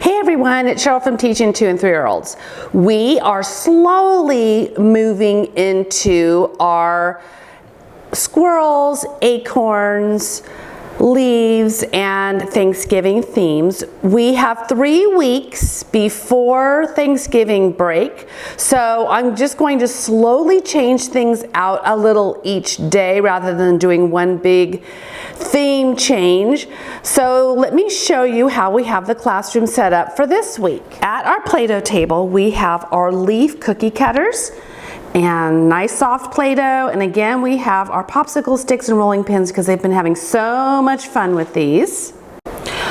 Hey everyone, it's Cheryl from Teaching 2 and 3-year-olds. We are slowly moving into our squirrels, acorns, leaves, and Thanksgiving themes. We have 3 weeks before Thanksgiving break, so I'm just going to slowly change things out a little each day rather than doing one big theme change. So let me show you how we have the classroom set up for this week. At our Play-Doh table, we have our leaf cookie cutters and nice soft Play-Doh, and again we have our popsicle sticks and rolling pins because they've been having so much fun with these.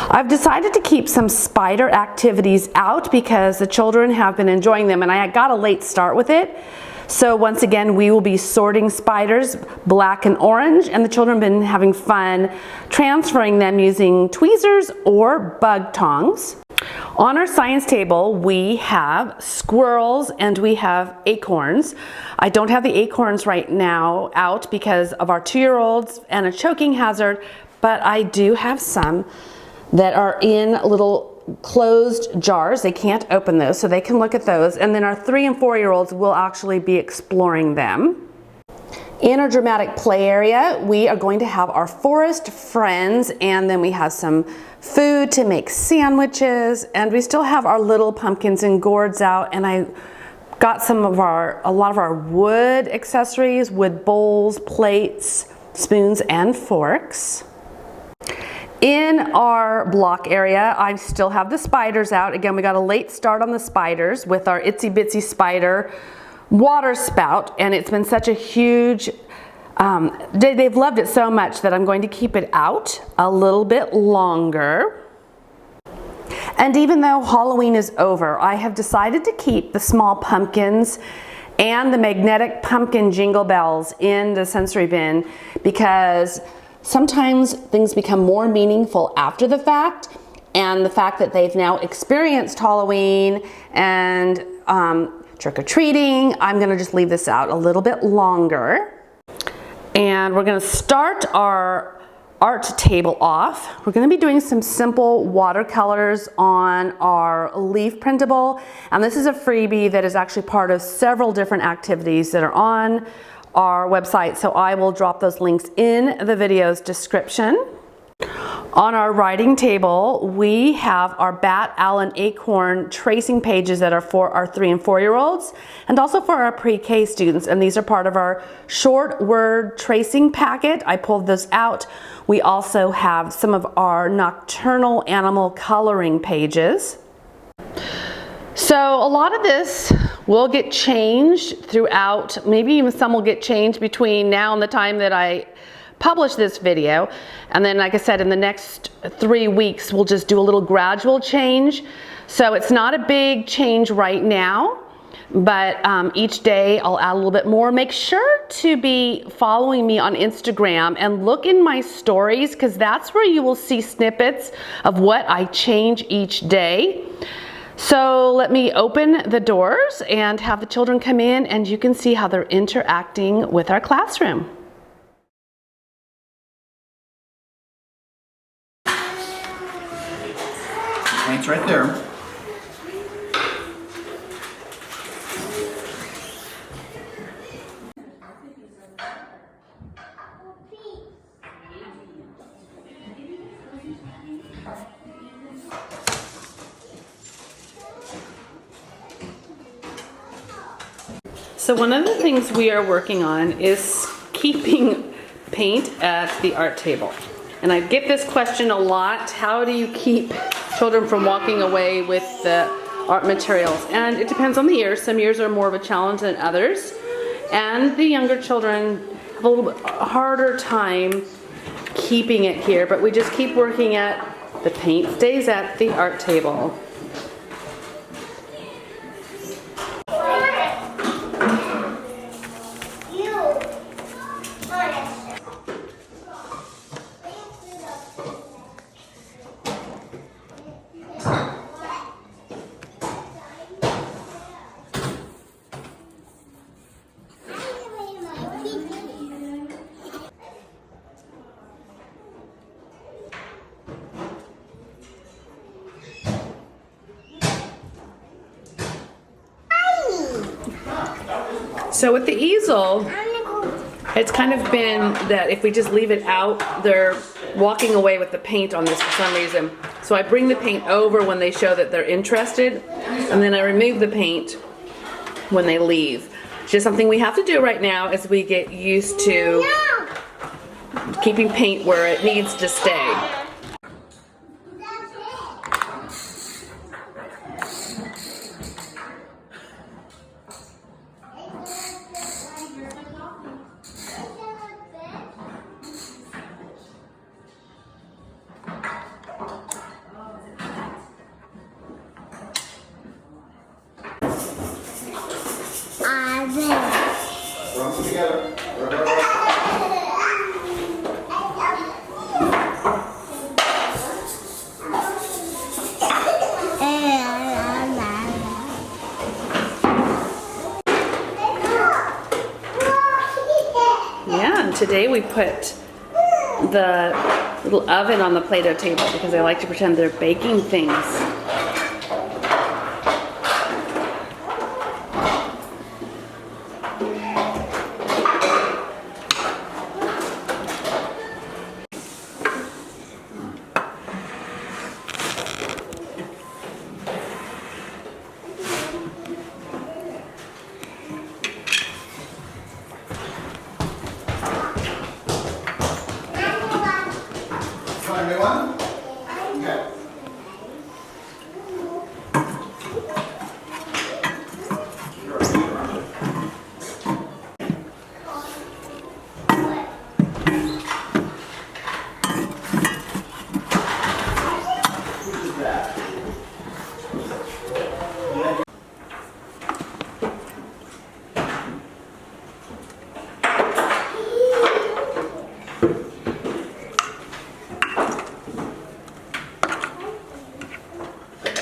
I've decided to keep some spider activities out because the children have been enjoying them, and I got a late start with it. So once again, we will be sorting spiders, black and orange, and the children have been having fun transferring them using tweezers or bug tongs. On our science table, we have squirrels and we have acorns. I don't have the acorns right now out because of our 2-year-olds and a choking hazard, but I do have some that are in little closed jars. They can't open those, so they can look at those. And then our 3 and 4-year-olds will actually be exploring them. In our dramatic play area, we are going to have our forest friends, and then we have some food to make sandwiches, and we still have our little pumpkins and gourds out, and I got a lot of our wood accessories, wood bowls, plates, spoons, and forks. In our block area, I still have the spiders out. Again, we got a late start on the spiders with our Itsy Bitsy Spider water spout, and it's been such a huge, they've loved it so much that I'm going to keep it out a little bit longer. And even though Halloween is over, I have decided to keep the small pumpkins and the magnetic pumpkin jingle bells in the sensory bin because sometimes things become more meaningful after the fact, and the fact that they've now experienced Halloween and trick-or-treating, I'm gonna just leave this out a little bit longer. And we're gonna start our art table off. We're gonna be doing some simple watercolors on our leaf printable. And this is a freebie that is actually part of several different activities that are on our website. So I will drop those links in the video's description. On our writing table, we have our bat, owl, and acorn tracing pages that are for our 3 and 4-year-olds and also for our pre-K students. And these are part of our short word tracing packet. I pulled those out. We also have some of our nocturnal animal coloring pages. So a lot of this will get changed throughout, maybe even some will get changed between now and the time that I publish this video. And then, like I said, in the next 3 weeks, we'll just do a little gradual change. So it's not a big change right now, but each day I'll add a little bit more. Make sure to be following me on Instagram and look in my stories, because that's where you will see snippets of what I change each day. So let me open the doors and have the children come in, and you can see how they're interacting with our classroom. Paint's right there. So one of the things we are working on is keeping paint at the art table. And I get this question a lot: how do you keep children from walking away with the art materials? And it depends on the year. Some years are more of a challenge than others. And the younger children have a little bit harder time keeping it here, but we just keep working at the paint stays at the art table. So with the easel, it's kind of been that if we just leave it out, they're walking away with the paint on this for some reason. So I bring the paint over when they show that they're interested, and then I remove the paint when they leave. It's just something we have to do right now as we get used to keeping paint where it needs to stay. Run them together. Yeah, and today we put the little oven on the Play-Doh table because I like to pretend they're baking things. Want a new one? Okay.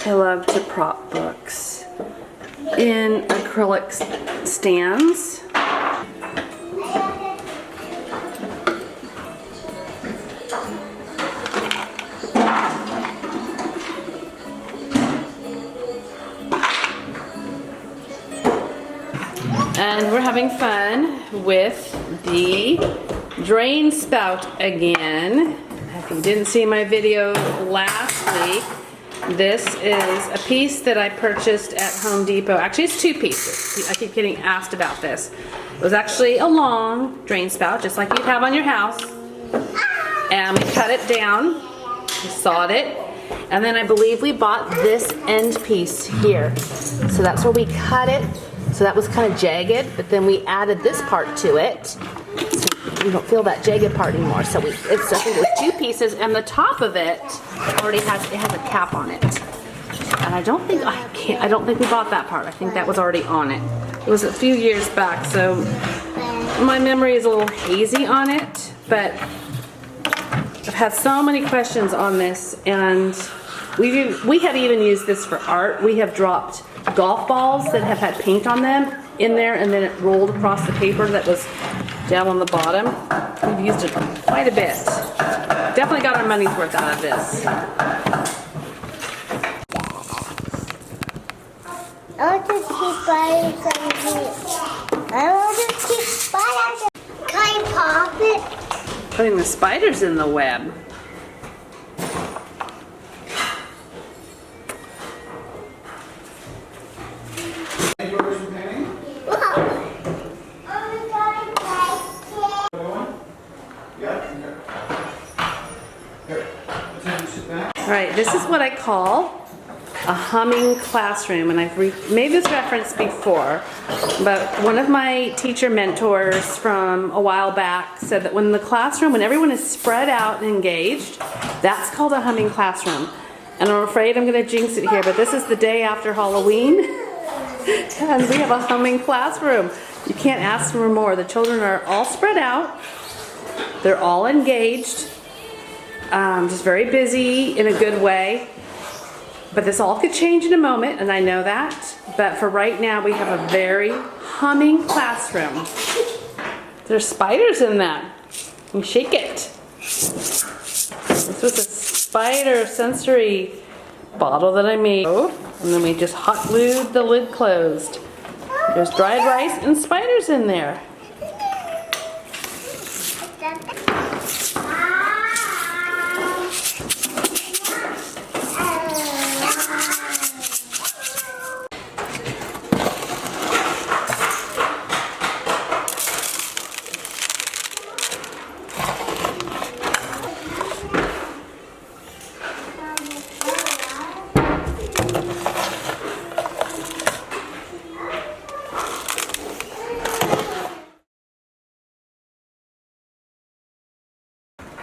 I love to prop books in acrylic stands. And we're having fun with the drain spout again. If you didn't see my video last week, this is a piece that I purchased at Home Depot. Actually, it's two pieces. I keep getting asked about this. It was actually a long drain spout, just like you'd have on your house. And we cut it down, we sawed it, and then I believe we bought this end piece here. So that's where we cut it. So that was kind of jagged, but then we added this part to it. So you don't feel that jagged part anymore. So I think it was two pieces, and the top of it already has a cap on it. And I don't think we bought that part. I think that was already on it. It was a few years back, so my memory is a little hazy on it, but I've had so many questions on this, and we have even used this for art. We have dropped golf balls that have had paint on them in there, and then it rolled across the paper that was down on the bottom. We've used it quite a bit. Definitely got our money's worth out of this. I want to keep spiders on here. I want to keep spiders. Can I pop it? Putting the spiders in the web. All right, this is what I call a humming classroom, and I've made this reference before, but one of my teacher mentors from a while back said that when everyone is spread out and engaged, that's called a humming classroom. And I'm afraid I'm going to jinx it here, but this is the day after Halloween, and we have a humming classroom. You can't ask for more. The children are all spread out. They're all engaged. Just very busy in a good way. But this all could change in a moment, and I know that. But for right now, we have a very humming classroom. There's spiders in that. You shake it. This was a spider sensory bottle that I made. And then we just hot glued the lid closed. There's dried rice and spiders in there.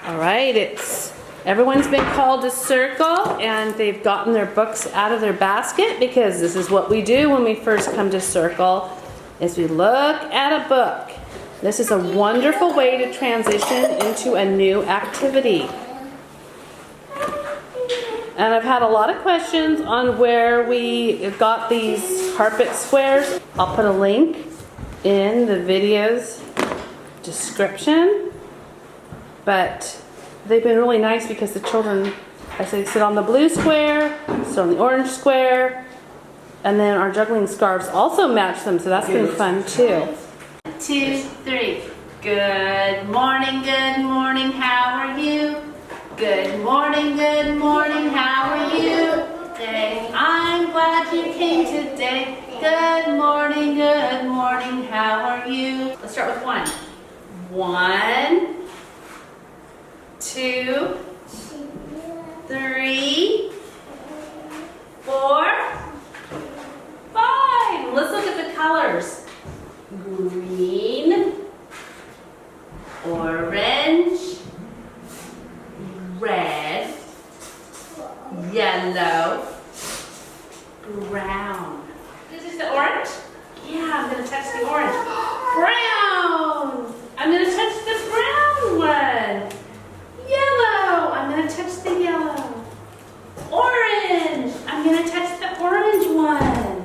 All right, everyone's been called to circle and they've gotten their books out of their basket, because this is what we do when we first come to circle, is we look at a book. This is a wonderful way to transition into a new activity. And I've had a lot of questions on where we got these carpet squares. I'll put a link in the video's description. But they've been really nice because the children, I say, sit on the blue square, sit on the orange square, and then our juggling scarves also match them, so that's been fun too. 1, 2, 3. Good morning, how are you? Good morning, how are you? Today, I'm glad you came today. Good morning, how are you? Let's start with 1. 1, 2, 3, 4, 5. Let's look at the colors. Green, orange, red, yellow, brown. This is the orange? Yeah, I'm going to touch the orange. Brown! I'm going to touch the brown one. Yellow! I'm going to touch the yellow. Orange! I'm going to touch the orange one.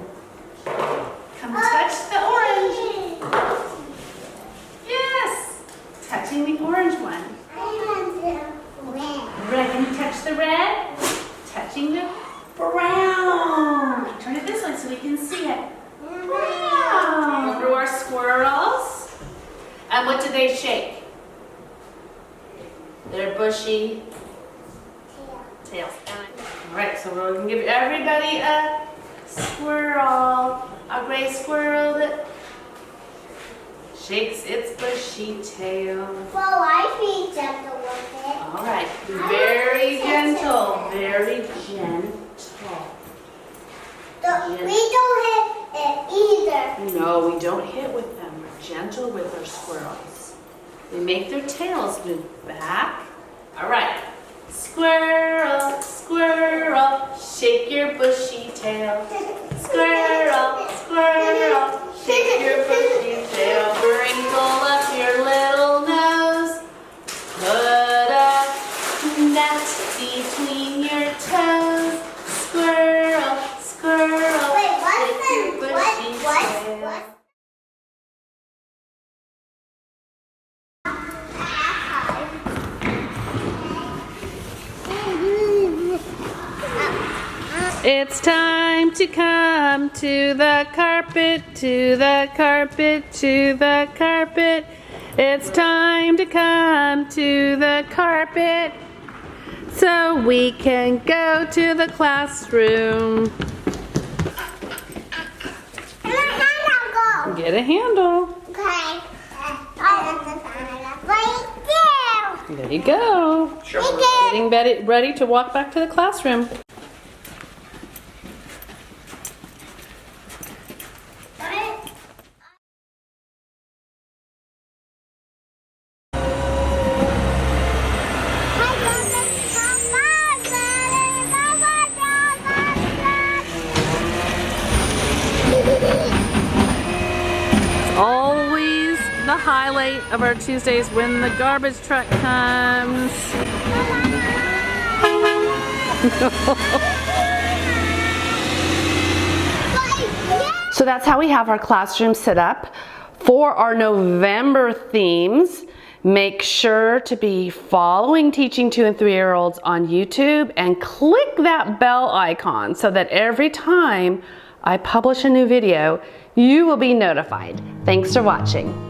Come touch the orange. Yes! Touching the orange one. Red. Can you touch the red? Touching the brown. Turn it this way so we can see it. Brown. Over to our squirrels. And what do they shake? Their bushy tails. All right, so we're going to give everybody a squirrel, a gray squirrel that shakes its bushy tail. Well, I be gentle with it. All right, very gentle, very gentle. We don't hit it either. No, we don't hit with them. We're gentle with our squirrels. They make their tails move back. All right. Squirrel, squirrel, shake your bushy tail. Squirrel, squirrel, shake your bushy tail. Wrinkle up your little nose. Put a net between your toes. Squirrel, squirrel, shake your bushy tail. It's time to come to the carpet, to the carpet, to the carpet. It's time to come to the carpet so we can go to the classroom. Get a handle. Okay. Right there. There you go. Getting ready to walk back to the classroom. Always the highlight of our Tuesdays when the garbage truck comes. So that's how we have our classroom set up. For our November themes, make sure to be following Teaching 2 and 3-year-olds on YouTube and click that bell icon so that every time I publish a new video, you will be notified. Thanks for watching.